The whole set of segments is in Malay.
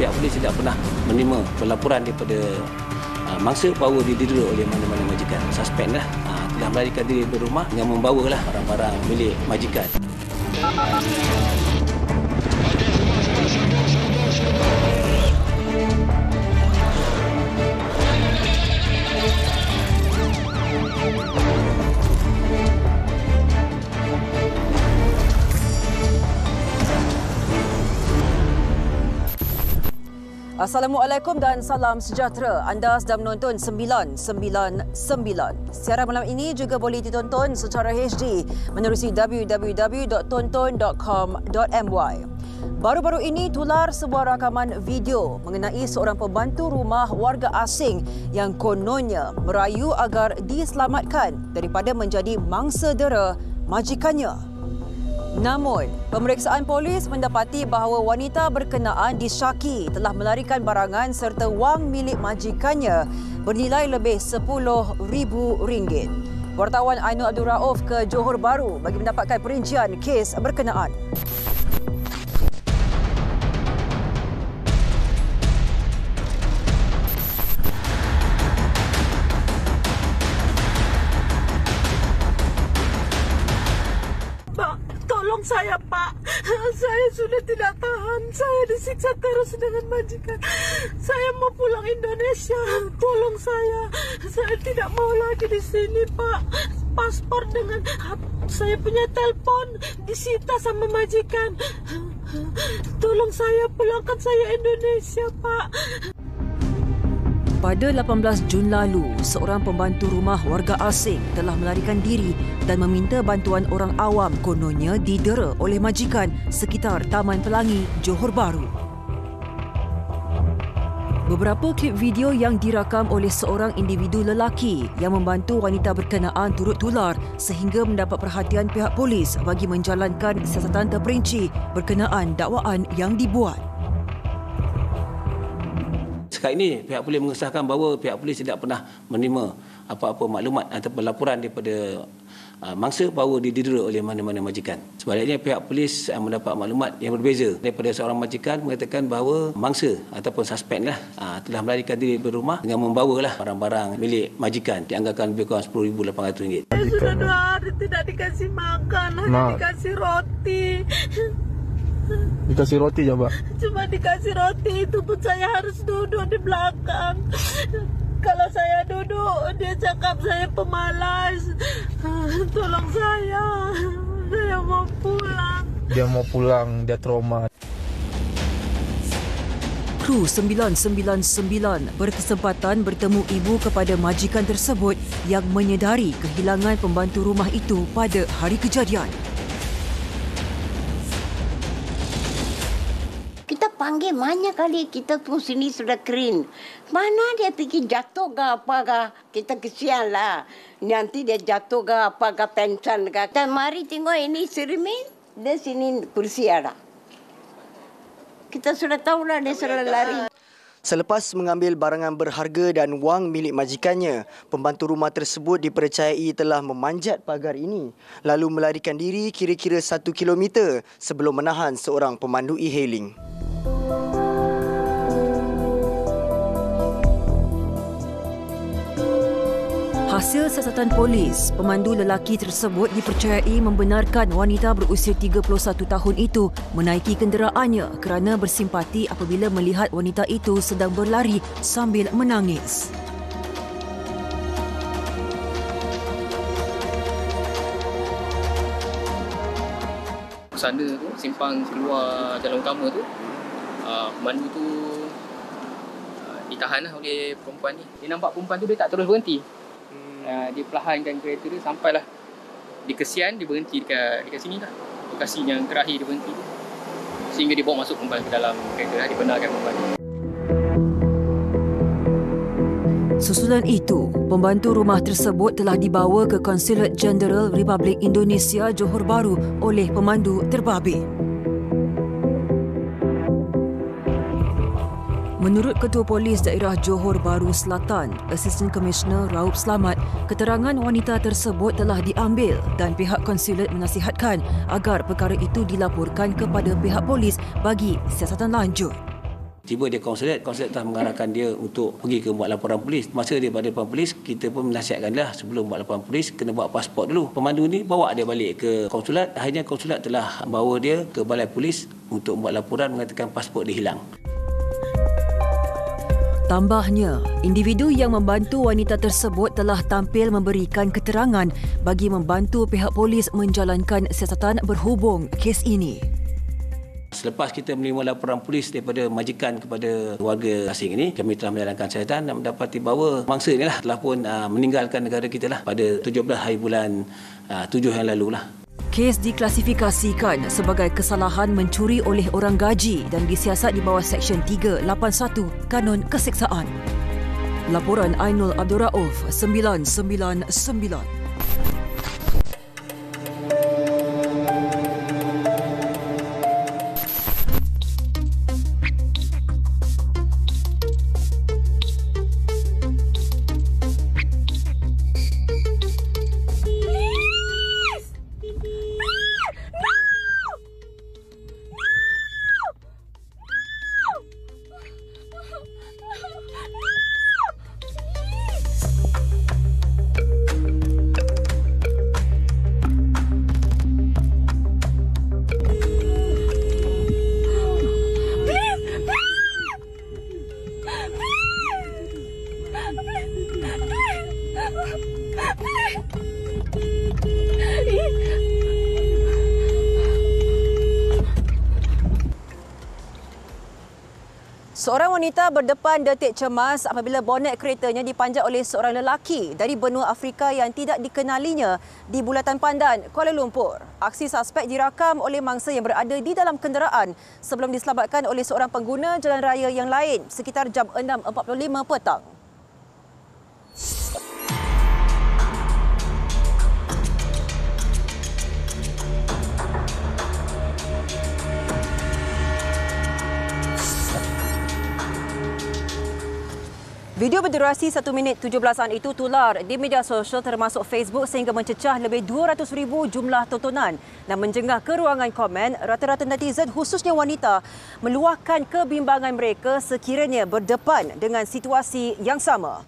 pihak polis tidak pernah menerima pelaporan daripada mangsa bahawa didera oleh mana-mana majikan. Suspek telah melarikan diri dari rumah dengan membawalah barang-barang milik majikan. Assalamualaikum dan salam sejahtera. Anda sedang menonton 999. Siaran malam ini juga boleh ditonton secara HD menerusi www.tonton.com.my. Baru-baru ini tular sebuah rakaman video mengenai seorang pembantu rumah warga asing yang kononnya merayu agar diselamatkan daripada menjadi mangsa dera majikannya. Namun, pemeriksaan polis mendapati bahawa wanita berkenaan disyaki telah melarikan barangan serta wang milik majikannya bernilai lebih RM10,000. Wartawan Ainul Abdul Rauf ke Johor Bahru bagi mendapatkan perincian kes berkenaan. Tolong saya, Pak. Saya sudah tidak tahan. Saya disiksa terus dengan majikan. Saya mau pulang Indonesia. Tolong saya. Saya tidak mau lagi di sini, Pak. Paspor dengan saya punya telepon disita sama majikan. Tolong saya, pulangkan saya Indonesia, Pak. Pada 18 Jun lalu, seorang pembantu rumah warga asing telah melarikan diri dan meminta bantuan orang awam kononnya didera oleh majikan sekitar Taman Pelangi, Johor Bahru. Beberapa klip video yang dirakam oleh seorang individu lelaki yang membantu wanita berkenaan turut tular sehingga mendapat perhatian pihak polis bagi menjalankan siasatan terperinci berkenaan dakwaan yang dibuat. Sekarang ini pihak polis mengesahkan bahawa pihak polis tidak pernah menerima apa-apa maklumat atau laporan daripada mangsa bahawa didera oleh mana-mana majikan. Sebaliknya pihak polis mendapat maklumat yang berbeza daripada seorang majikan mengatakan bahawa mangsa ataupun suspek telah melarikan diri dari rumah dengan membawalah barang-barang milik majikan dianggarkan lebih kurang RM10,800. Saya sudah 2 hari tidak dikasih makan, hanya dikasih roti. Dikasih roti je, Pak? Cuma dikasih roti, itu pun saya harus duduk di belakang. Kalau saya duduk, dia cakap saya pemalas. Tolong saya mau pulang. Dia mau pulang, dia trauma. Kru 999 berkesempatan bertemu ibu kepada majikan tersebut yang menyedari kehilangan pembantu rumah itu pada hari kejadian. Panggil banyak kali kita tu sini sudah kering. Mana dia fikir jatuh ke apa ke? Kita kesian lah. Nanti dia jatuh ke apa ke pensan ke. Dan mari tengok ini cermin. Dia sini kursi ada. Kita sudah tahu lah dia sudah lari. Selepas mengambil barangan berharga dan wang milik majikannya, pembantu rumah tersebut dipercayai telah memanjat pagar ini lalu melarikan diri kira-kira 1 kilometer sebelum menahan seorang pemandu e-hailing. Hasil siasatan polis, pemandu lelaki tersebut dipercayai membenarkan wanita berusia 31 tahun itu menaiki kenderaannya kerana bersimpati apabila melihat wanita itu sedang berlari sambil menangis. Sana tu, simpang keluar jalan utama tu, pemandu tu ditahan oleh perempuan ni. Dia nampak perempuan tu dia tak terus berhenti. Dia perlahankan kereta dia sampailah di Kesian, dia berhenti dekat sini lah. Lokasi yang terakhir dia berhenti tu. Sehingga dia bawa masuk perempuan ke dalam kereta, dia benarkan perempuan. Susulan itu, pembantu rumah tersebut telah dibawa ke Konsulat Jenderal Republik Indonesia Johor Bahru oleh pemandu terbabit. Menurut Ketua Polis Daerah Johor Bahru Selatan, Assistant Commissioner Raup Slamat, keterangan wanita tersebut telah diambil dan pihak konsulat menasihatkan agar perkara itu dilaporkan kepada pihak polis bagi siasatan lanjut. Tiba dia konsulat telah mengarahkan dia untuk pergi ke buat laporan polis. Masa dia pada laporan polis, kita pun menasihatkanlah sebelum buat laporan polis kena bawa pasport dulu. Pemandu ni bawa dia balik ke konsulat. Akhirnya konsulat telah bawa dia ke balai polis untuk buat laporan mengatakan pasport dia hilang. Tambahnya, individu yang membantu wanita tersebut telah tampil memberikan keterangan bagi membantu pihak polis menjalankan siasatan berhubung kes ini. Selepas kita menerima laporan polis daripada majikan kepada warga asing ini, kami telah menjalankan siasatan dan mendapati bahawa mangsa ini telah pun meninggalkan negara kita pada 17 hari bulan 7 yang lalu . Kes diklasifikasikan sebagai kesalahan mencuri oleh orang gaji dan disiasat di bawah Seksyen 381 Kanun Keseksaan. Laporan Ainul Abdul Rauf, 999. Seorang wanita berdepan detik cemas apabila bonet keretanya dipanjat oleh seorang lelaki dari benua Afrika yang tidak dikenalinya di Bulatan Pandan, Kuala Lumpur. Aksi suspek dirakam oleh mangsa yang berada di dalam kenderaan sebelum diselamatkan oleh seorang pengguna jalan raya yang lain sekitar jam 6.45 petang. Video berdurasi 1 minit 17-an itu tular di media sosial termasuk Facebook sehingga mencecah lebih 200,000 jumlah tontonan dan menjengah ke ruangan komen. Rata-rata netizen khususnya wanita meluahkan kebimbangan mereka sekiranya berdepan dengan situasi yang sama.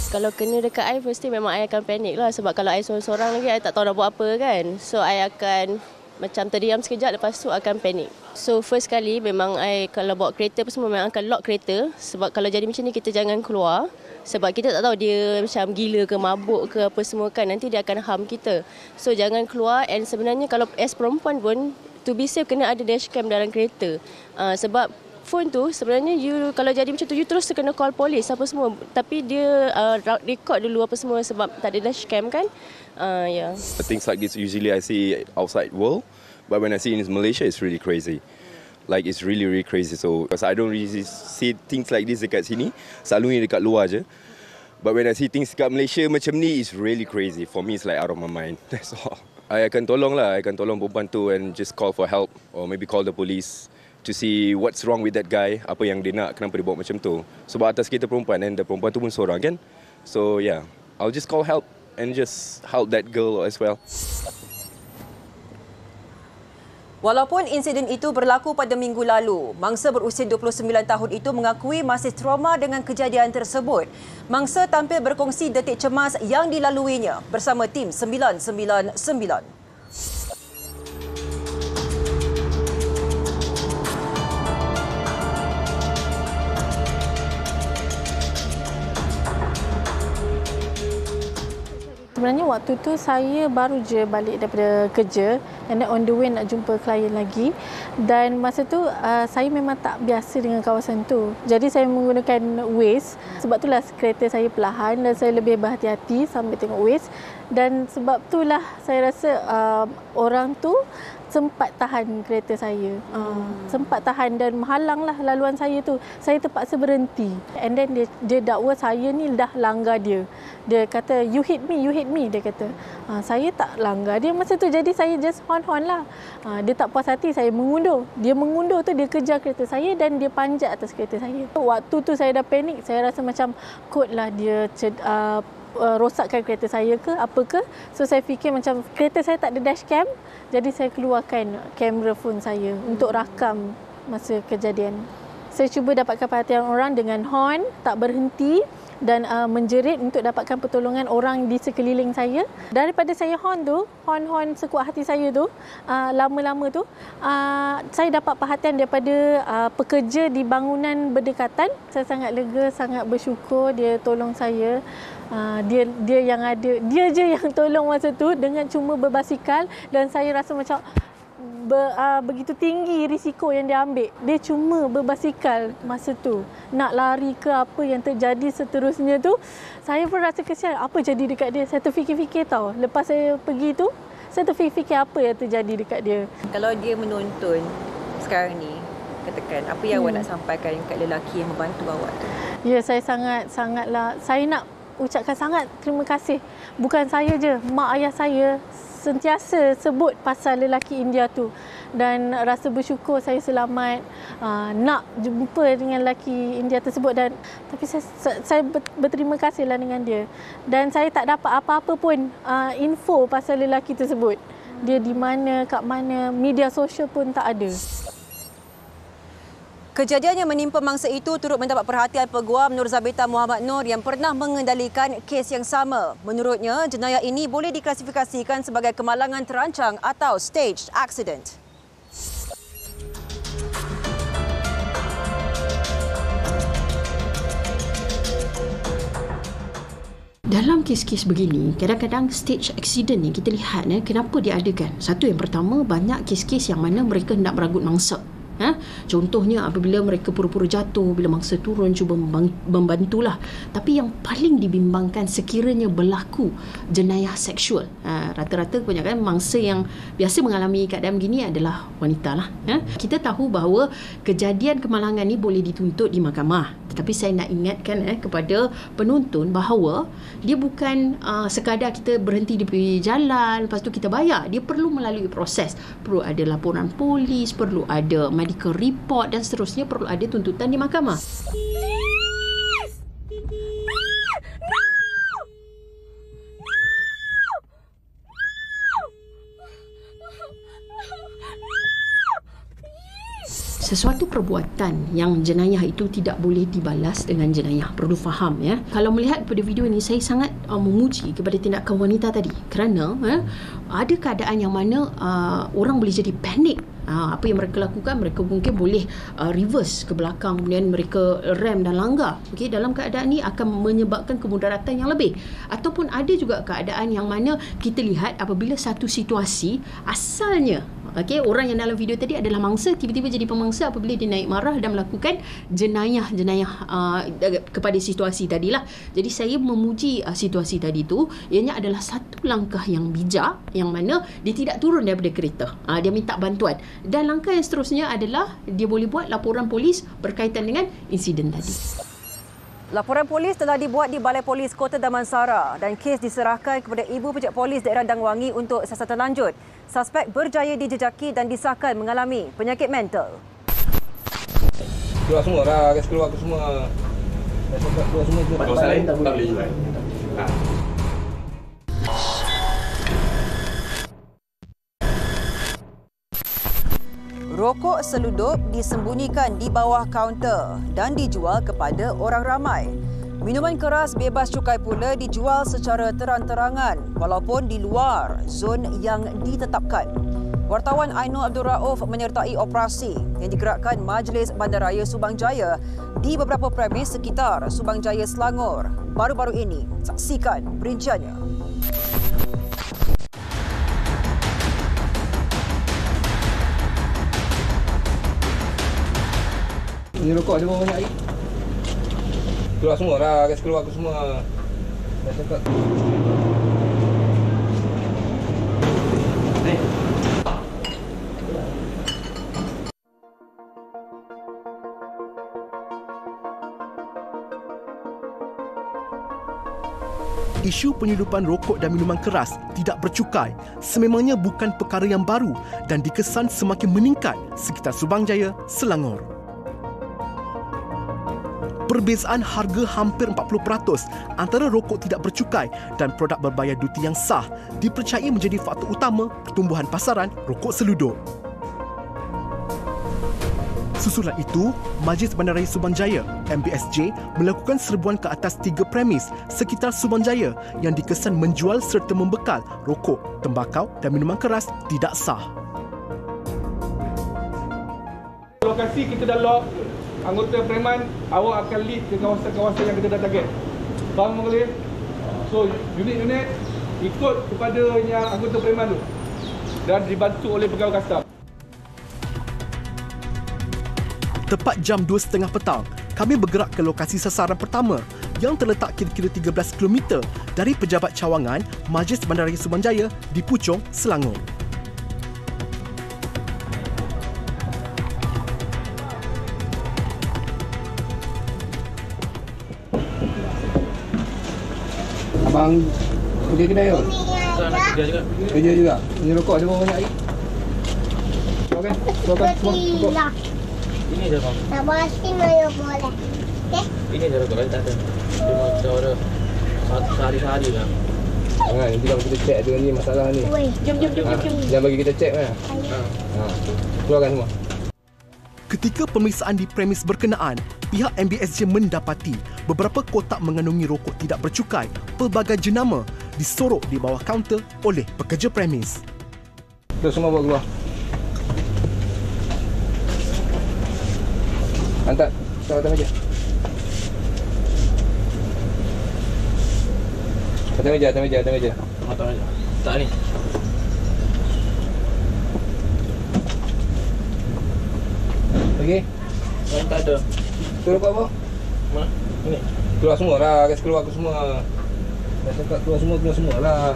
Kalau kena dekat I, mesti memang I akan panik lah. Sebab kalau I seorang-seorang lagi, I tak tahu nak buat apa kan. So, I akan macam terdiam sekejap, lepas tu akan panik. So first kali memang kalau bawa kereta semua memang akan lock kereta. Sebab kalau jadi macam ni kita jangan keluar. Sebab kita tak tahu dia macam gila ke mabuk ke apa semua kan. Nanti dia akan harm kita. So jangan keluar. And sebenarnya kalau as perempuan pun, to be safe kena ada dashcam dalam kereta. Sebab phone tu sebenarnya you kalau jadi macam tu you terus kena call polis apa semua. Tapi dia record dulu apa semua sebab tak ada dashcam kan. Yeah. Things like this usually I see outside world. But when I see in Malaysia, it's really crazy. Like, it's really, really crazy. So, because I don't really see things like this dekat sini. Selalunya dekat luar je. But when I see things dekat Malaysia macam ni, it's really crazy. For me, it's like out of my mind. That's all. I akan tolong lah. I akan tolong perempuan tu and just call for help. Or maybe call the police to see what's wrong with that guy. Apa yang dia nak, kenapa dia buat macam tu. Sebab atas kita perempuan and the perempuan tu pun seorang kan. So, yeah. I'll just call help and just help that girl as well. Walaupun insiden itu berlaku pada minggu lalu, mangsa berusia 29 tahun itu mengakui masih trauma dengan kejadian tersebut. Mangsa tampil berkongsi detik cemas yang dilaluinya bersama tim 999. Sebenarnya waktu tu saya baru je balik daripada kerja and then on the way nak jumpa klien lagi dan masa tu saya memang tak biasa dengan kawasan tu. Jadi saya menggunakan Waze, sebab itulah kereta saya perlahan dan saya lebih berhati-hati sambil tengok Waze dan sebab itulah saya rasa orang tu sempat tahan kereta saya. Sempat tahan dan menghalanglah laluan saya tu. Saya terpaksa berhenti. And then dia dakwa saya ni dah langgar dia. Dia kata, you hit me, dia kata. Saya tak langgar dia masa tu. Jadi saya just horn lah. Dia tak puas hati, saya mengundur. Dia mengundur tu, dia kejar kereta saya dan dia panjat atas kereta saya. Waktu tu saya dah panik. Saya rasa macam kot lah dia rosakkan kereta saya ke apa ke. So saya fikir macam kereta saya tak ada dashcam. Jadi saya keluarkan kamera phone saya untuk rakam masa kejadian. Saya cuba dapatkan perhatian orang dengan horn, tak berhenti dan menjerit untuk dapatkan pertolongan orang di sekeliling saya. Daripada saya horn sekuat hati saya tu, lama-lama tu, saya dapat perhatian daripada pekerja di bangunan berdekatan. Saya sangat lega, sangat bersyukur dia tolong saya. Dia je yang tolong masa tu dengan cuma berbasikal, dan saya rasa macam begitu tinggi risiko yang dia ambil. Dia cuma berbasikal masa tu. Nak lari ke apa yang terjadi seterusnya tu, saya pun rasa kesian. Apa jadi dekat dia? Saya terfikir-fikir tau. Lepas saya pergi tu, saya terfikir-fikir apa yang terjadi dekat dia. Kalau dia menonton sekarang ni, katakan apa yang awak nak sampaikan kat lelaki yang membantu awak tu? Ya, saya sangatlah, saya nak ucapkan sangat terima kasih. Bukan saya je, mak ayah saya sentiasa sebut pasal lelaki India tu, dan rasa bersyukur saya selamat nak jumpa dengan lelaki India tersebut. Dan tapi saya berterima kasihlah dengan dia, dan saya tak dapat apa-apa pun info pasal lelaki tersebut. Dia di mana, kat mana, media sosial pun tak ada. Kejadian yang menimpa mangsa itu turut mendapat perhatian Peguam Nur Zabita Muhammad Nur yang pernah mengendalikan kes yang sama. Menurutnya, jenayah ini boleh diklasifikasikan sebagai kemalangan terancang atau staged accident. Dalam kes-kes begini, kadang-kadang stage accident ni kita lihat kenapa diadakan. Satu, yang pertama, banyak kes-kes yang mana mereka hendak meragut mangsa. Contohnya apabila mereka pura-pura jatuh, bila mangsa turun cuba membantulah. Tapi yang paling dibimbangkan sekiranya berlaku jenayah seksual. Rata-rata kebanyakan mangsa yang biasa mengalami keadaan begini adalah wanita lah. Kita tahu bahawa kejadian kemalangan ni boleh dituntut di mahkamah. Tetapi saya nak ingatkan kepada penonton bahawa dia bukan sekadar kita berhenti di pinggir jalan, lepas tu kita bayar. Dia perlu melalui proses. Perlu ada laporan polis, perlu ada medical report dan seterusnya, perlu ada tuntutan di mahkamah. Sesuatu perbuatan yang jenayah itu tidak boleh dibalas dengan jenayah. Perlu faham ya. Kalau melihat pada video ini, saya sangat memuji kepada tindakan wanita tadi, kerana ada keadaan yang mana orang boleh jadi panik. Apa yang mereka lakukan, mereka mungkin boleh reverse ke belakang, kemudian mereka rem dan langgar. Okey, dalam keadaan ini akan menyebabkan kemudaratan yang lebih. Ataupun ada juga keadaan yang mana kita lihat apabila satu situasi asalnya orang yang dalam video tadi adalah mangsa, tiba-tiba jadi pemangsa apabila dia naik marah dan melakukan jenayah-jenayah kepada situasi tadilah. Jadi saya memuji situasi tadi tu, ianya adalah satu langkah yang bijak, yang mana dia tidak turun daripada kereta. Dia minta bantuan. Dan langkah yang seterusnya adalah dia boleh buat laporan polis berkaitan dengan insiden tadi. Laporan polis telah dibuat di Balai Polis Kota Damansara dan kes diserahkan kepada Ibu Pejak Polis Daerah Dangwangi untuk siasatan lanjut. Suspek berjaya dijejaki dan disahkan mengalami penyakit mental. Keluar semua dah, guys, keluar semua. Keluar semua. Kawasan lain tak boleh juga. Rokok seludup disembunyikan di bawah kaunter dan dijual kepada orang ramai. Minuman keras bebas cukai pula dijual secara terang-terangan walaupun di luar zon yang ditetapkan. Wartawan Ainul Abdul Rauf menyertai operasi yang digerakkan Majlis Bandaraya Subang Jaya di beberapa premis sekitar Subang Jaya, Selangor. Baru-baru ini, saksikan perinciannya. Ini rokok ada berapa banyak lagi? Keluar semua dah, guys, keluar semua. Dah cakap. Isu penyeludupan rokok dan minuman keras tidak bercukai sememangnya bukan perkara yang baru dan dikesan semakin meningkat sekitar Subang Jaya, Selangor. Perbezaan harga hampir 40% antara rokok tidak bercukai dan produk berbayar duti yang sah dipercayai menjadi faktor utama pertumbuhan pasaran rokok seludup. Susulan itu, Majlis Bandaraya Subang Jaya (MBSJ) melakukan serbuan ke atas 3 premis sekitar Subang Jaya yang dikesan menjual serta membekal rokok, tembakau dan minuman keras tidak sah. Lokasi kita dah lock, anggota preman, awak akan lead ke kawasan-kawasan yang kita dah target. Faham boleh? So, unit-unit ikut kepada yang anggota preman tu dan dibantu oleh pegawai kastam. Tepat jam 2.30 petang, kami bergerak ke lokasi sasaran pertama yang terletak kira-kira 13 km dari Pejabat Cawangan Majlis Bandaraya Subang Jaya di Puchong, Selangor. Abang kerja kedai ke? Kerja juga. Kerja juga. Punya rokok ada berapa banyak lagi? Okey. Rokok. Ini je bang. Tak bahasin mana boleh. Okey? Ini je rokok tak ada. Cuma kita order sehari-hari lah. Jangan, nanti kalau kita cek ada ni masalah ni. Jom. Jangan bagi kita cek kan? Keluarkan semua. Ketika pemeriksaan di premis berkenaan, pihak MBSJ mendapati beberapa kotak mengandungi rokok tidak bercukai pelbagai jenama disorok di bawah kaunter oleh pekerja premis. Terus semua bawa keluar. Hantar atas meja. Atas meja. Tak ni. Okey. Tak ada. Tu rokok apa? Mana? Ini. Keluar semua lah. Kasi keluar ke semua. Dah cakap keluar semua lah.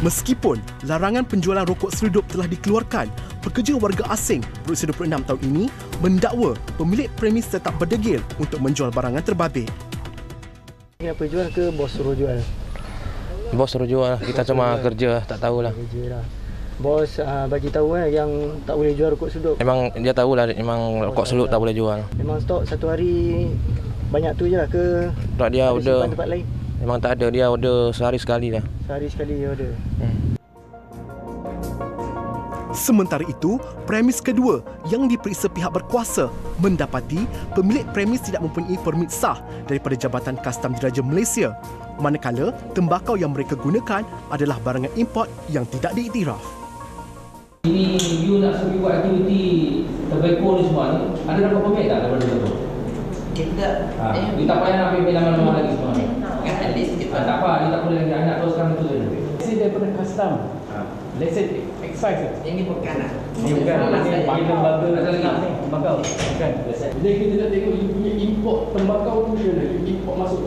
Meskipun larangan penjualan rokok seredup telah dikeluarkan, pekerja warga asing berusia 26 tahun ini mendakwa pemilik premis tetap berdegil untuk menjual barangan terbabit. Apa jual ke bos suruh jual? Bos suruh jual. Kita cuma kerja, tak tahulah. Bos bagi tahu yang tak boleh jual rokok seredup. Memang dia tahulah memang rokok seredup tak boleh jual. Memang stok satu hari banyak tu je lah ke? Tak, dia order tempat lain. Memang tak ada, dia order sehari sekali dah. Sehari sekali dia order. Sementara itu, premis kedua yang diperiksa pihak berkuasa mendapati pemilik premis tidak mempunyai permit sah daripada Jabatan Kastam Diraja Malaysia, manakala tembakau yang mereka gunakan adalah barangan import yang tidak diiktiraf. Ini you nak suruh buat aktiviti tobacco ni semua ni, ada dapat permit tak daripada tu? Kita you tak payah nak ambil nama-nama lagi semua ni. Tak apa, you tak boleh lagi nak teruskan itu saja. Lesen daripada custom. Lesen excise. Ini bukan lah. Ini bukan. Ini panggil lembaga tembakau. Bukan. Jadi kita nak tengok you punya import tembakau tu dia lah, import masuk.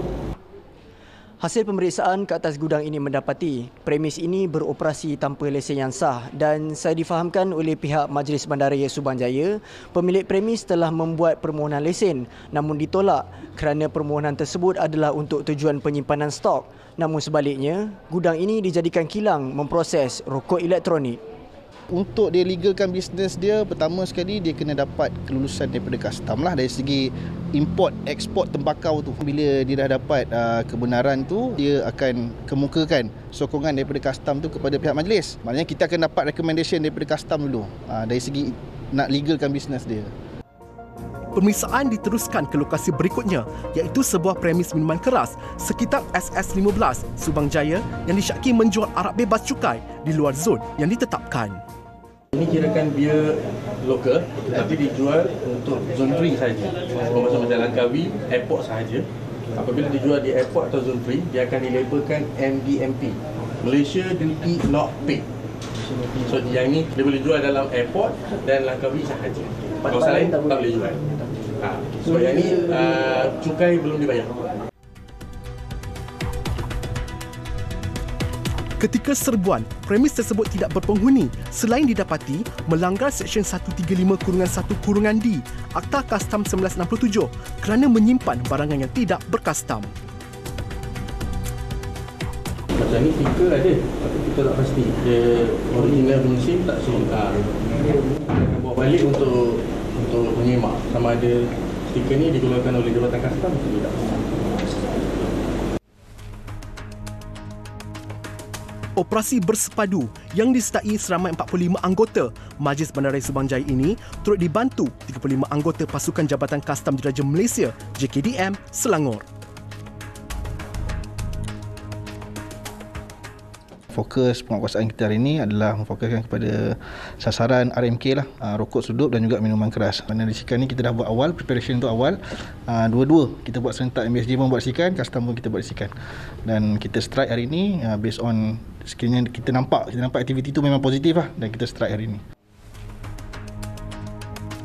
Hasil pemeriksaan ke atas gudang ini mendapati premis ini beroperasi tanpa lesen yang sah dan saya difahamkan oleh pihak Majlis Bandaraya Subang Jaya, pemilik premis telah membuat permohonan lesen namun ditolak kerana permohonan tersebut adalah untuk tujuan penyimpanan stok. Namun sebaliknya, gudang ini dijadikan kilang memproses rokok elektronik. Untuk dia legalkan bisnes dia, pertama sekali dia kena dapat kelulusan daripada custom lah dari segi import, ekspor tembakau tu. Bila dia dah dapat kebenaran tu, dia akan kemukakan sokongan daripada custom tu kepada pihak majlis. Maknanya kita akan dapat recommendation daripada custom dulu dari segi nak legalkan bisnes dia. Pemeriksaan diteruskan ke lokasi berikutnya iaitu sebuah premis minuman keras sekitar SS15 Subang Jaya yang disyaki menjual arak bebas cukai di luar zon yang ditetapkan. Ini kirakan bia lokal tetapi dijual untuk zon 3 sahaja. Macam Langkawi, airport sahaja. Apabila dijual di airport atau zon 3, dia akan dilabelkan MDMP, Malaysia Duty Not Paid. So yang ini dia boleh jual dalam airport dan Langkawi sahaja. Kawasan lain tak boleh jual. Sebab yang ini cukai belum dibayar. Ketika serbuan, premis tersebut tidak berpenghuni selain didapati melanggar Seksyen 135-1-D Akta Kastam 1967 kerana menyimpan barangan yang tidak berkastam. Macam ni stiker ada tapi kita tak pasti dia original punya SIM tak SIM. Akan bawa balik untuk menyemak sama ada stiker ni dikeluarkan oleh Jabatan Kastam atau tidak. Operasi bersepadu yang disertai seramai 45 anggota Majlis Bandaraya Subang Jaya ini turut dibantu 35 anggota Pasukan Jabatan Kastam Diraja Malaysia JKDM Selangor. Fokus penguasaan kita hari ini adalah memfokuskan kepada sasaran RMK lah, rokok sedup dan juga minuman keras. Kerana risikan ni kita dah buat awal, preparation tu awal. Dua-dua kita buat serentak, MSJ pun buat risikan, custom pun kita buat risikan. Dan kita strike hari ini based on sekiranya kita nampak aktiviti tu memang positif lah, dan kita strike hari ini.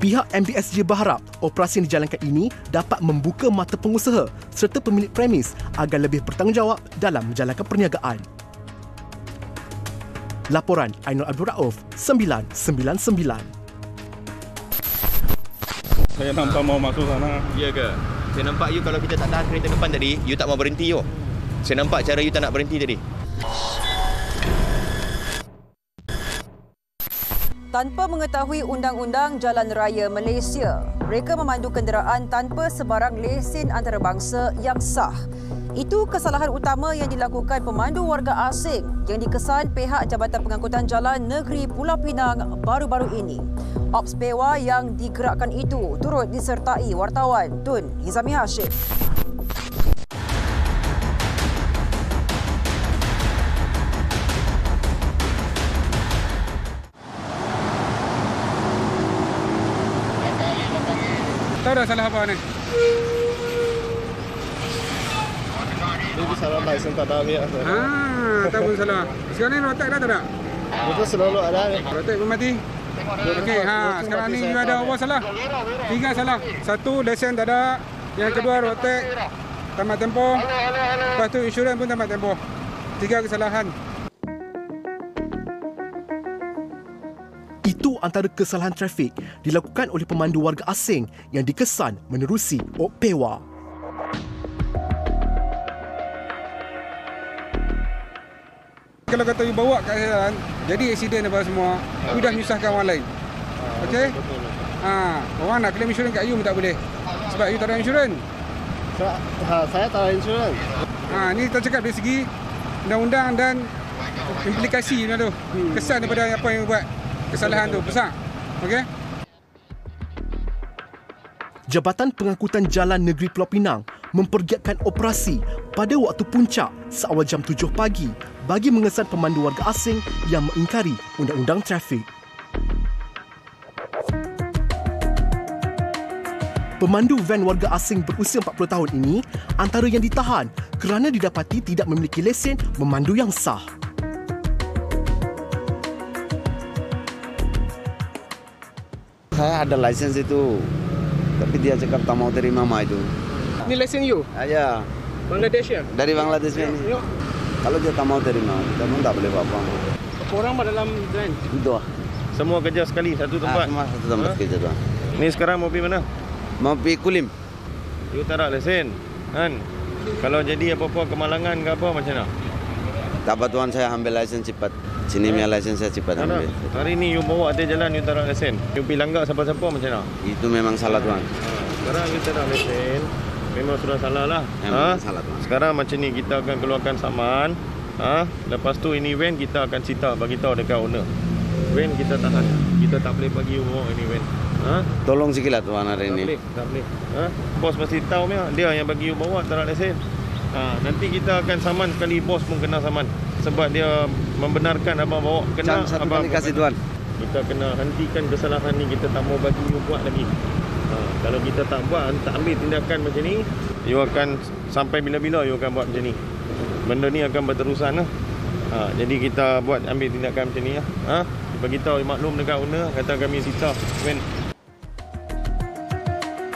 Pihak MBSJ berharap operasi yang dijalankan ini dapat membuka mata pengusaha serta pemilik premis agar lebih bertanggungjawab dalam menjalankan perniagaan. Laporan Ainul Abdul Rauf, 999. Saya nampak mau masuk sana. Ya ke? Saya nampak you kalau kita tak tahan kereta depan tadi, you tak mau berhenti you. Saya nampak cara you tak nak berhenti tadi. Tanpa mengetahui Undang-Undang Jalan Raya Malaysia, mereka memandu kenderaan tanpa sebarang lesen antarabangsa yang sah. Itu kesalahan utama yang dilakukan pemandu warga asing yang dikesan pihak Jabatan Pengangkutan Jalan Negeri Pulau Pinang baru-baru ini. Ops PEWA yang digerakkan itu turut disertai wartawan Tun Hizami Hashim. Tahu dah salah apa ni? Ini salah license tak ada ambil. Tak pun salah. Sekarang ni rotek dah tak ada? Betul selalu ada ni. Rotek pun mati. Okey, sekarang ni you ada apa salah? 3 salah. 1 lesen tak ada. Yang kedua rotek tamat tempoh. Lepas tu insurans pun tamat tempoh. 3 kesalahan. Itu antara kesalahan trafik dilakukan oleh pemandu warga asing yang dikesan menerusi Ops PEWA. Kalau kata you bawa kat jalan, jadi aksiden apa semua, you dah menyusahkan orang lain. Okey? Orang nak claim insurans kat you pun tak boleh. Sebab you tak ada insurans. Saya tak ada insurans. Ni kita cakap dari segi undang-undang dan implikasi tu. Kesan daripada apa yang buat kesalahan tu besar. Okey? Jabatan Pengangkutan Jalan Negeri Pulau Pinang mempergiatkan operasi pada waktu puncak seawal jam 7 pagi bagi mengesan pemandu warga asing yang mengingkari undang-undang trafik. Pemandu van warga asing berusia 40 tahun ini antara yang ditahan kerana didapati tidak memiliki lesen memandu yang sah. Saya ada lisensi itu, tapi dia cakap tak mau terima mah itu. Ni lesen you? Ya. Bangladesh ya? Dari Bangladesh ini. Kalau dia tak mau terima, kita pun tak boleh apa-apa. Orang dalam van? Itu. Semua kerja sekali satu tempat? Semua satu tempat kerja tu. Ni sekarang mau pergi mana? Mau pergi Kulim. You tak ada lesen, kan? Kalau jadi apa-apa kemalangan ke apa macam mana? Tak apa tuan, saya ambil lesen cepat. Sini punya lesen saya cepat ambil. Hari ni you bawa atas jalan you tak ada lesen. You pergi langgar siapa-siapa macam mana? Itu memang salah tuan. Sekarang you tak ada lesen. Memang sudah salah lah. Salah tuan. Sekarang macam ni kita akan keluarkan saman. Lepas tu ini van kita akan sita bagi tahu dekat owner. Van kita tahan. Kita tak boleh bagi you bawa ini van. Tolong sikitlah tuan hari ini. Tak boleh. Bos mesti tahu dia yang bagi you bawa tak ada lesen. Nanti kita akan saman sekali, bos pun kena saman. Sebab dia membenarkan abang bawa kena. Satu kali kasih tuan. Kita kena hentikan kesalahan ni. Kita tak mau bagi you buat lagi. Kalau kita tak buat, tak ambil tindakan macam ni, you akan sampai bila-bila you akan buat macam ni. Benda ni akan berterusan lah. Jadi kita buat ambil tindakan macam ni lah. Bagi tahu maklum dekat owner, kata kami sita.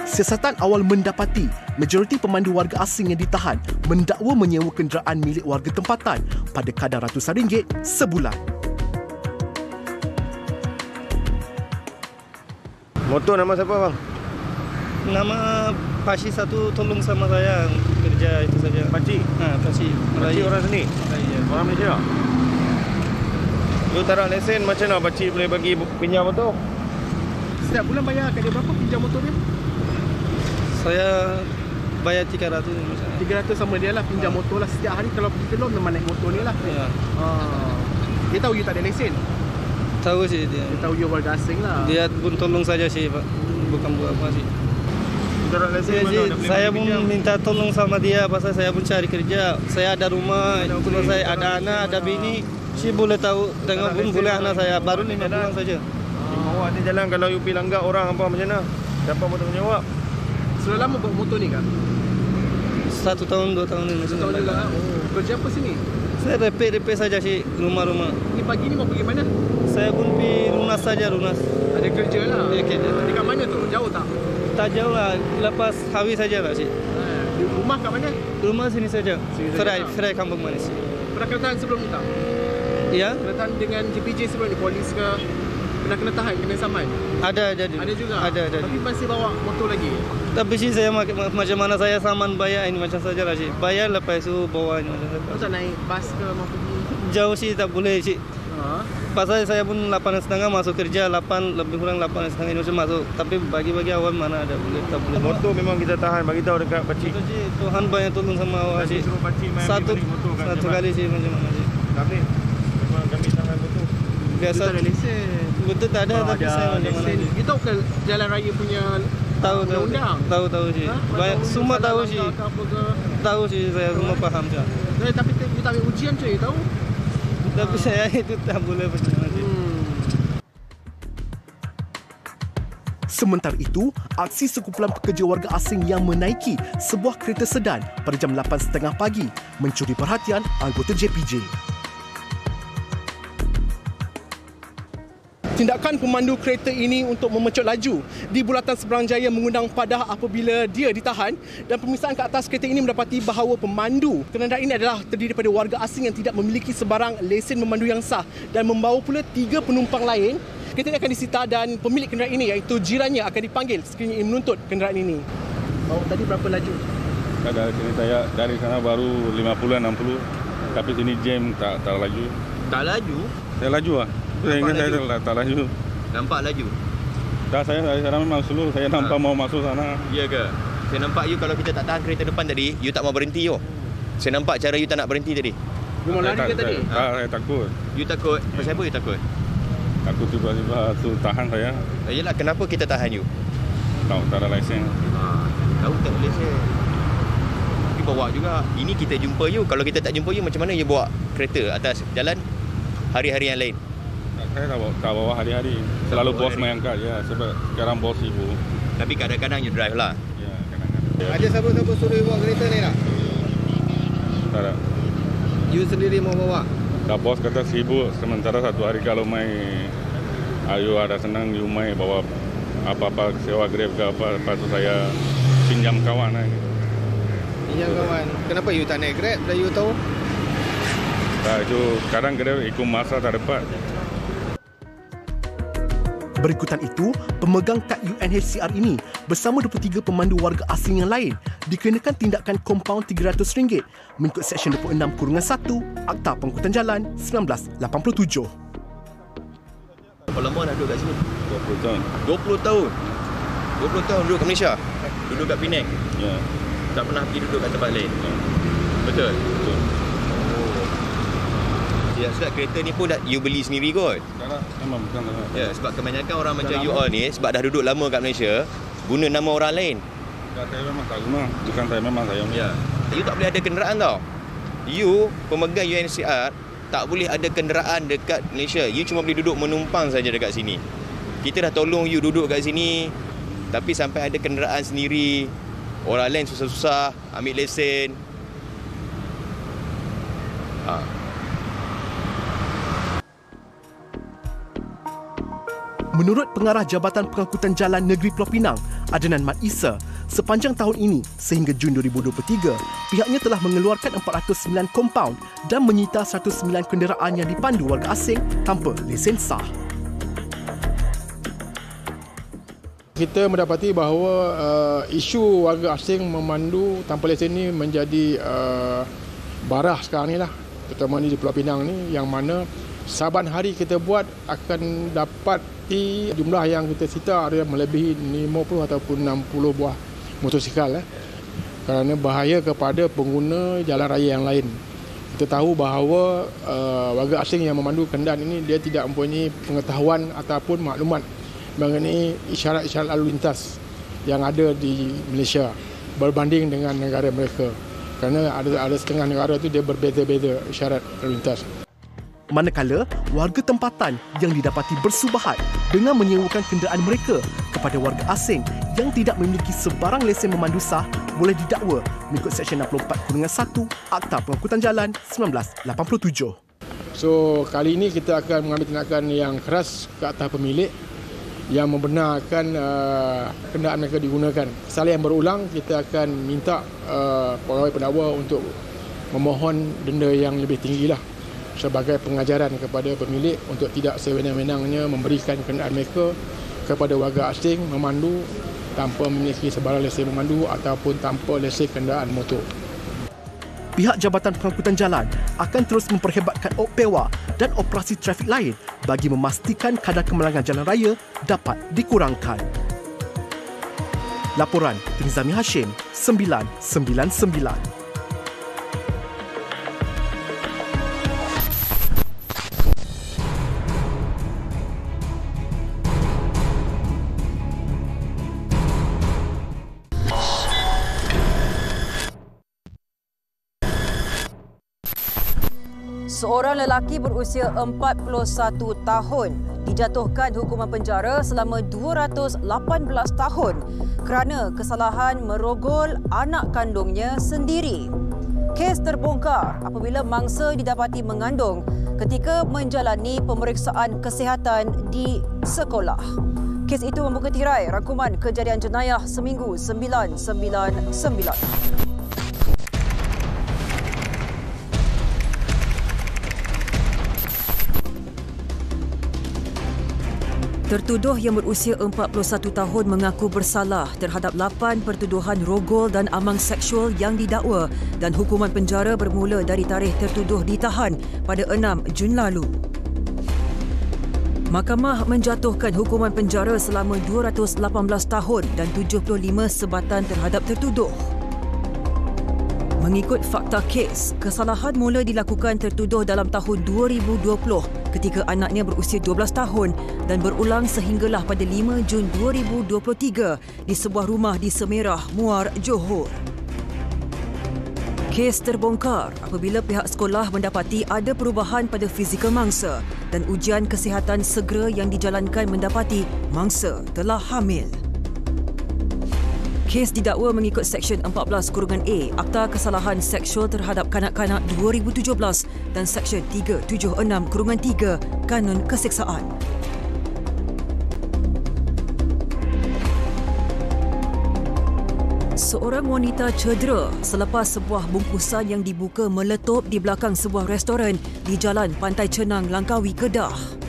Siasatan awal mendapati majoriti pemandu warga asing yang ditahan mendakwa menyewa kenderaan milik warga tempatan pada kadar ratusan ringgit sebulan. Motor nama siapa bang? Nama Pakcik satu tolong sama saya kerja itu saja. Pakcik? Pakcik. Pakcik orang sini? Ya. Orang Malaysia? You tak ada lesen, macam mana Pakcik boleh bagi pinjam motor? Setiap bulan bayar kat dia berapa pinjam motor dia? Saya bayar 300 misalnya. 300 sama dia lah, pinjam motor lah. Setiap hari kalau pergi Kelong memang naik motor ni lah. Ya. Dia tahu you tak ada lesen? Tahu sih dia. Dia tahu you warga asing lah. Dia pun tolong saja sih Pak. Bukan buat apa sih. Saya pun minta tolong sama dia pasal saya pun cari kerja. Saya ada rumah, kalau saya ada anak, ada bini, si boleh tahu tengok pun boleh anak saya baru 5 bulan saja. Awak ni jalan kalau you pergi langgar orang apa macam mana? Dapat motor punya awak. Sudah lama bawa motor ni kan? 1 tahun, 2 tahun ni. 1 tahun juga. Kerja apa sini? Saya repair saja sih rumah-rumah. Ni pagi ni mau pergi mana? Saya pun pergi Runas saja, Runas. Ada kerja lah? Ya, kerja. Dekat mana tu? Jauh tak? Tak jauh lah, lepas Hawi saja lah sih. Rumah kat mana? Rumah sini saja. Ferai Kampung Manis. Pernah kena tahan sebelum ni tak? Ya. Kena tahan dengan JPJ sebelum ni, polis ke? Pernah kena tahan, kena saman? Ada juga? Ada. Tapi masih bawa motor lagi? Tapi sih saya macam mana saya saman bayar ini macam saja lah sih. Bayar lepas itu bawa ini macam saja. Tak naik bas ke mau pergi? Jauh sih tak boleh sih. Pasal saya pun 8.30 masuk kerja, 8 lebih kurang 8.30 ini masuk. Tapi bagi-bagi awal mana ada boleh tak boleh. Motor memang kita tahan, bagi tahu dekat pakcik. Tuhan banyak tolong sama awak sih. Satu kali sih macam mana sih. Tapi memang kami sangat betul. Biasa tak ada lesen. Betul tak ada, tapi saya macam mana sih. You tahu ke jalan raya punya undang-undang? Tahu sih. Banyak semua tahu sih. Tahu sih, saya semua faham je. Tapi you tak ambil ujian je, you tahu? Tapi saya itu tak boleh macam sih. Sementara itu, aksi sekumpulan pekerja warga asing yang menaiki sebuah kereta sedan pada jam 8.30 pagi mencuri perhatian anggota JPJ. Tindakan pemandu kereta ini untuk memecut laju di Bulatan Seberang Jaya mengundang padah apabila dia ditahan, dan pemeriksaan ke atas kereta ini mendapati bahawa pemandu kenderaan ini adalah terdiri daripada warga asing yang tidak memiliki sebarang lesen memandu yang sah dan membawa pula 3 penumpang lain. Kereta ini akan disita dan pemilik kenderaan ini iaitu jirannya akan dipanggil sekiranya ingin menuntut kenderaan ini. Tadi berapa laju? Dari sini saya dari sana baru 50-60, tapi sini jam tak laju. Tak laju? Saya laju lah. Saya ingat saya tak laju. Nampak laju? Tak, saya dari sana memang slow. Saya nampak mau masuk sana. Ya ke? Saya nampak you kalau kita tak tahan kereta depan tadi, you tak mau berhenti yo. Saya nampak cara you tak nak berhenti tadi. You mau lari ke tadi? Saya takut. You takut? Pasal apa you takut? Takut tiba-tiba tu tahan saya. Yalah, kenapa kita tahan you? Tahu tak ada lesen. Tahu tak ada lesen. Tapi bawa juga. Ini kita jumpa you. Kalau kita tak jumpa you, macam mana you bawa kereta atas jalan hari-hari yang lain? Saya tak bawa hari-hari. Selalu bos main angkat ya, sebab sekarang bos sibuk. Tapi kadang-kadang you drive lah. Ya, kadang-kadang. Ada siapa-siapa suruh bawa kereta ni tak? Tak ada. You sendiri mau bawa? Tak, bos kata sibuk. Sementara satu hari kalau main, ayo ada senang you main bawa apa-apa sewa Grab ke apa. Lepas tu saya pinjam kawan lah. Pinjam kawan? Kenapa you tak naik Grab? Dah you tahu? Tak, itu kadang Grab ikut masa tak dapat. Berikutan itu, pemegang kad UNHCR ini bersama 23 pemandu warga asing yang lain dikenakan tindakan kompaun RM300 mengikut Seksyen 26-1 Akta Pengangkutan Jalan 1987. Berapa lama dah duduk kat sini? 20 tahun. 20 tahun? 20 tahun duduk kat Malaysia? Duduk kat Penang? Ya. Tak pernah pergi duduk kat tempat lain? Ya. Betul? Betul. Ya, sebab kereta ni pun you beli sendiri kot. Memang bukan lah. Ya, sebab kebanyakan orang macam you all ni, sebab dah duduk lama kat Malaysia, guna nama orang lain. Saya memang tak guna. Bukan saya, memang saya. Ya. You tak boleh ada kenderaan tau. You, pemegang UNHCR, tak boleh ada kenderaan dekat Malaysia. You cuma boleh duduk menumpang saja dekat sini. Kita dah tolong you duduk kat sini, tapi sampai ada kenderaan sendiri, orang lain susah-susah ambil lesen. Menurut Pengarah Jabatan Pengangkutan Jalan Negeri Pulau Pinang, Adnan Mat Isa, sepanjang tahun ini sehingga Jun 2023, pihaknya telah mengeluarkan 409 kompaun dan menyita 109 kenderaan yang dipandu warga asing tanpa lesen sah. Kita mendapati bahawa isu warga asing memandu tanpa lesen ini menjadi barah sekarang ni lah, terutama ni di Pulau Pinang ni, yang mana saban hari kita buat akan dapati jumlah yang kita sita ada melebihi 50 ataupun 60 buah motosikal. kerana bahaya kepada pengguna jalan raya yang lain. Kita tahu bahawa warga asing yang memandu kenderaan ini dia tidak mempunyai pengetahuan ataupun maklumat mengenai isyarat-isyarat lalu lintas yang ada di Malaysia berbanding dengan negara mereka. Kerana ada setengah negara itu dia berbeza-beza isyarat lalu lintas. Manakala warga tempatan yang didapati bersubahat dengan menyewakan kenderaan mereka kepada warga asing yang tidak memiliki sebarang lesen memandu sah boleh didakwa mengikut Seksyen 64-1 Akta Pengangkutan Jalan 1987. So kali ini kita akan mengambil tindakan yang keras ke atas pemilik yang membenarkan kenderaan mereka digunakan. Kesalahan yang berulang, kita akan minta pegawai pendakwa untuk memohon denda yang lebih tinggilah sebagai pengajaran kepada pemilik untuk tidak sewenang-wenangnya memberikan kenderaan mereka kepada warga asing memandu tanpa memiliki sebarang lesen memandu ataupun tanpa lesen kenderaan motor. Pihak Jabatan Pengangkutan Jalan akan terus memperhebatkan OPEWA dan operasi trafik lain bagi memastikan kadar kemalangan jalan raya dapat dikurangkan. Laporan Nizami Hashim, 999. Seorang lelaki berusia 41 tahun dijatuhkan hukuman penjara selama 218 tahun kerana kesalahan merogol anak kandungnya sendiri. Kes terbongkar apabila mangsa didapati mengandung ketika menjalani pemeriksaan kesihatan di sekolah. Kes itu membuka tirai rangkuman kejadian jenayah seminggu 999. Tertuduh yang berusia 41 tahun mengaku bersalah terhadap 8 pertuduhan rogol dan amang seksual yang didakwa dan hukuman penjara bermula dari tarikh tertuduh ditahan pada 6 Jun lalu. Mahkamah menjatuhkan hukuman penjara selama 218 tahun dan 75 sebatan terhadap tertuduh. Mengikut fakta kes, kesalahan mula dilakukan tertuduh dalam tahun 2020 ketika anaknya berusia 12 tahun dan berulang sehinggalah pada 5 Jun 2023 di sebuah rumah di Semerah, Muar, Johor. Kes terbongkar apabila pihak sekolah mendapati ada perubahan pada fizikal mangsa dan ujian kesihatan segera yang dijalankan mendapati mangsa telah hamil. Kes didakwa mengikut Seksyen 14-A Akta Kesalahan Seksual Terhadap Kanak-kanak 2017 dan Seksyen 376-3 Kanun Keseksaan. Seorang wanita cedera selepas sebuah bungkusan yang dibuka meletup di belakang sebuah restoran di Jalan Pantai Cenang, Langkawi, Kedah.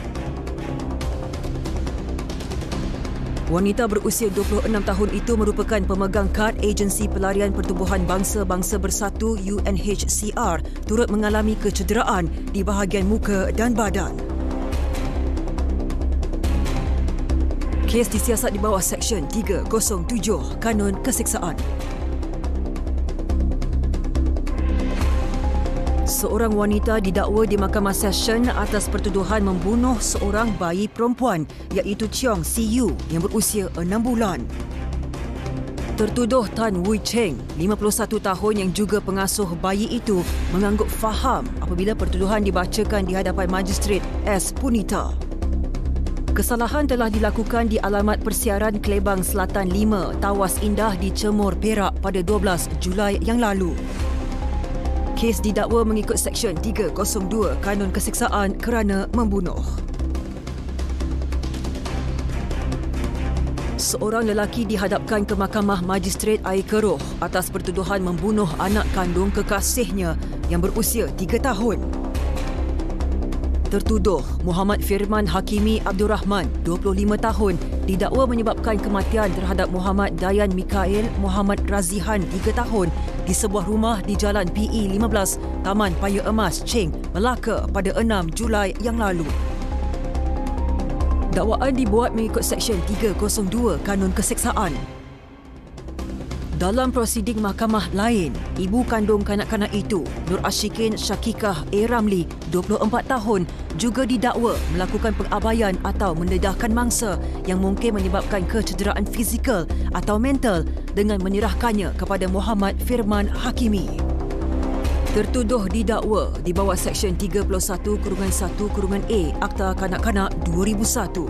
Wanita berusia 26 tahun itu merupakan pemegang kad Agensi Pelarian Pertubuhan Bangsa-Bangsa Bersatu UNHCR turut mengalami kecederaan di bahagian muka dan badan. Kes disiasat di bawah Seksyen 307 Kanun Keseksaan. Seorang wanita didakwa di Mahkamah Session atas pertuduhan membunuh seorang bayi perempuan iaitu Cheong Siu yang berusia 6 bulan. Tertuduh Tan Wui Cheng, 51 tahun yang juga pengasuh bayi itu mengangguk faham apabila pertuduhan dibacakan di hadapan Magistrate S. Punita. Kesalahan telah dilakukan di alamat Persiaran Kelebang Selatan 5, Tawas Indah di Cemor, Perak pada 12 Julai yang lalu. Kes didakwa mengikut Seksyen 302 Kanun Keseksaan kerana membunuh. Seorang lelaki dihadapkan ke Mahkamah Magistrate Air Keroh atas pertuduhan membunuh anak kandung kekasihnya yang berusia 3 tahun. Tertuduh Muhammad Firman Hakimi Abdul Rahman, 25 tahun, didakwa menyebabkan kematian terhadap Muhammad Dayan Mikael Muhammad Razihan, 3 tahun, di sebuah rumah di Jalan PE 15, Taman Paya Emas, Cheng, Melaka pada 6 Julai yang lalu. Dakwaan dibuat mengikut Seksyen 302 Kanun Keseksaan. Dalam prosiding mahkamah lain, ibu kandung kanak-kanak itu, Nur Ashikin Syakikah A. Ramli, 24 tahun, juga didakwa melakukan pengabaian atau mendedahkan mangsa yang mungkin menyebabkan kecederaan fizikal atau mental dengan menyerahkannya kepada Muhammad Firman Hakimi. Tertuduh didakwa di bawah Seksyen 31/1/A Akta Kanak-Kanak 2001.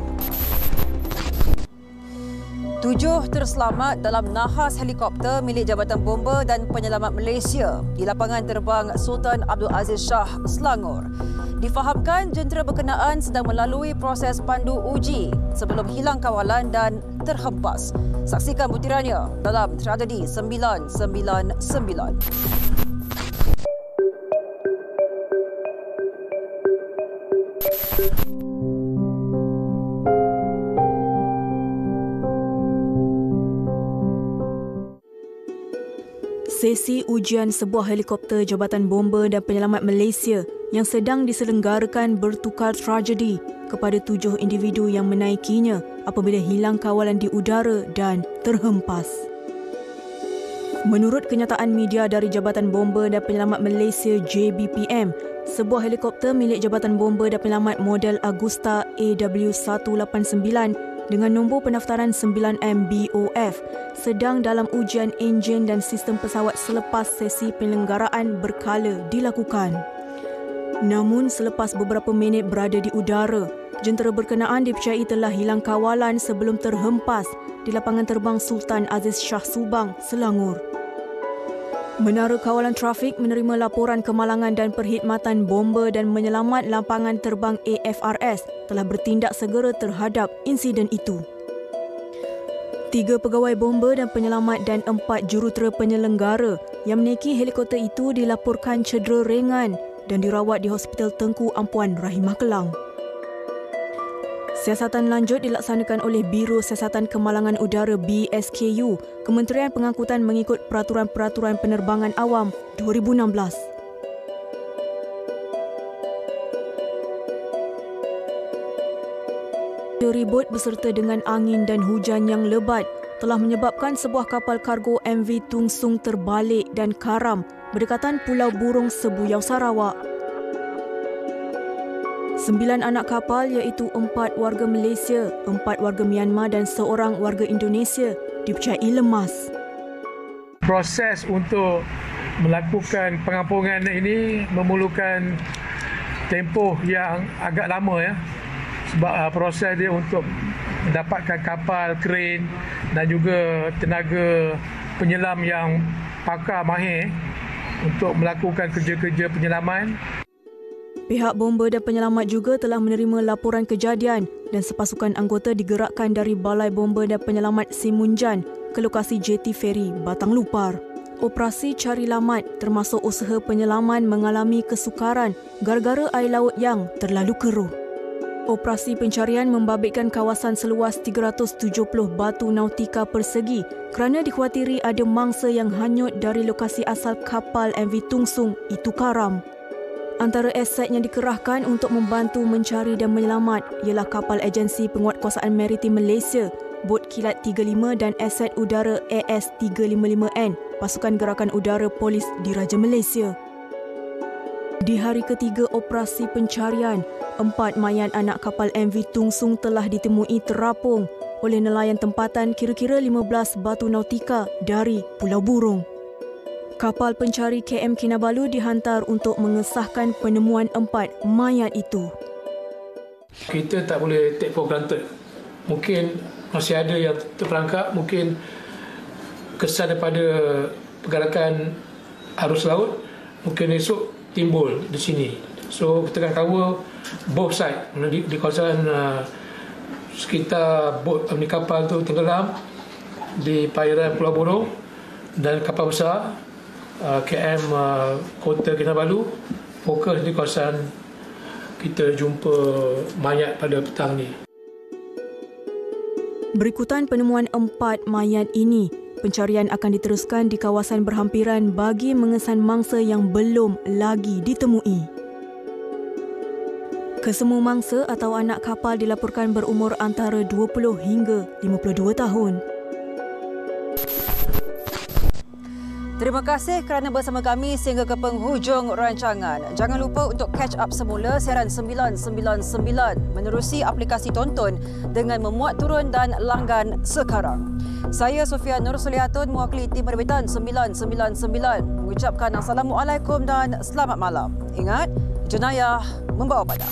7 terselamat dalam nahas helikopter milik Jabatan Bomba dan Penyelamat Malaysia di lapangan terbang Sultan Abdul Aziz Shah, Selangor. Difahamkan jentera berkenaan sedang melalui proses pandu uji sebelum hilang kawalan dan terhempas. Saksikan butirannya dalam Tragedi 999. Sesi ujian sebuah helikopter Jabatan Bomba dan Penyelamat Malaysia yang sedang diselenggarakan bertukar tragedi kepada 7 individu yang menaikinya apabila hilang kawalan di udara dan terhempas. Menurut kenyataan media dari Jabatan Bomba dan Penyelamat Malaysia JBPM, sebuah helikopter milik Jabatan Bomba dan Penyelamat model Agusta AW189 dengan nombor pendaftaran 9MBOF sedang dalam ujian enjin dan sistem pesawat selepas sesi penyelenggaraan berkala dilakukan. Namun selepas beberapa minit berada di udara, jentera berkenaan dipercayai telah hilang kawalan sebelum terhempas di lapangan terbang Sultan Aziz Shah Subang, Selangor. Menara Kawalan Trafik menerima laporan kemalangan dan perkhidmatan bomba dan menyelamat lapangan terbang AFRS telah bertindak segera terhadap insiden itu. 3 pegawai bomba dan penyelamat dan 4 jurutera penyelenggara yang menaiki helikopter itu dilaporkan cedera ringan dan dirawat di Hospital Tengku Ampuan Rahimah Kelang. Siasatan lanjut dilaksanakan oleh Biro Siasatan Kemalangan Udara BSKU, Kementerian Pengangkutan mengikut Peraturan-Peraturan Penerbangan Awam 2016. Ribut beserta dengan angin dan hujan yang lebat telah menyebabkan sebuah kapal kargo MV Tungsung terbalik dan karam berdekatan Pulau Burung, Sebuyau, Sarawak. 9 anak kapal iaitu 4 warga Malaysia, 4 warga Myanmar dan 1 warga Indonesia dipercayai lemas. Proses untuk melakukan pengampungan ini memerlukan tempoh yang agak lama ya. Sebab proses dia untuk mendapatkan kapal, kren dan juga tenaga penyelam yang pakar mahir untuk melakukan kerja-kerja penyelaman. Pihak bomba dan penyelamat juga telah menerima laporan kejadian dan sepasukan anggota digerakkan dari Balai Bomba dan Penyelamat Simunjan ke lokasi jeti feri Batang Lupar. Operasi cari lamat termasuk usaha penyelaman mengalami kesukaran gara-gara air laut yang terlalu keruh. Operasi pencarian membabitkan kawasan seluas 370 batu nautika persegi kerana dikhawatiri ada mangsa yang hanyut dari lokasi asal kapal MV Tungsung itu karam. Antara aset yang dikerahkan untuk membantu mencari dan menyelamat ialah kapal agensi penguatkuasaan maritim Malaysia, bot kilat 35 dan aset udara AS-355N, pasukan gerakan udara polis Diraja Malaysia. Di hari ketiga operasi pencarian, 4 mayat anak kapal MV Tungsung telah ditemui terapung oleh nelayan tempatan kira-kira 15 batu nautika dari Pulau Burung. Kapal pencari KM Kinabalu dihantar untuk mengesahkan penemuan 4 mayat itu. Kita tak boleh take for granted. Mungkin masih ada yang terperangkap, mungkin kesan daripada pergerakan arus laut, mungkin esok timbul di sini. So kita akan cover both side di kawasan sekitar bot kapal tu tenggelam di perairan Pulau Burung dan kapal besar KM Kota Kinabalu fokus di kawasan kita jumpa mayat pada petang ni. Berikutan penemuan 4 mayat ini, pencarian akan diteruskan di kawasan berhampiran bagi mengesan mangsa yang belum lagi ditemui. Kesemua mangsa atau anak kapal dilaporkan berumur antara 20 hingga 52 tahun. Terima kasih kerana bersama kami sehingga ke penghujung rancangan. Jangan lupa untuk catch up semula siaran 999 menerusi aplikasi tonton dengan memuat turun dan langgan sekarang. Saya Sofia Nur Suliatun mewakili tim penerbitan 999 mengucapkan Assalamualaikum dan selamat malam. Ingat, jenayah membawa padang.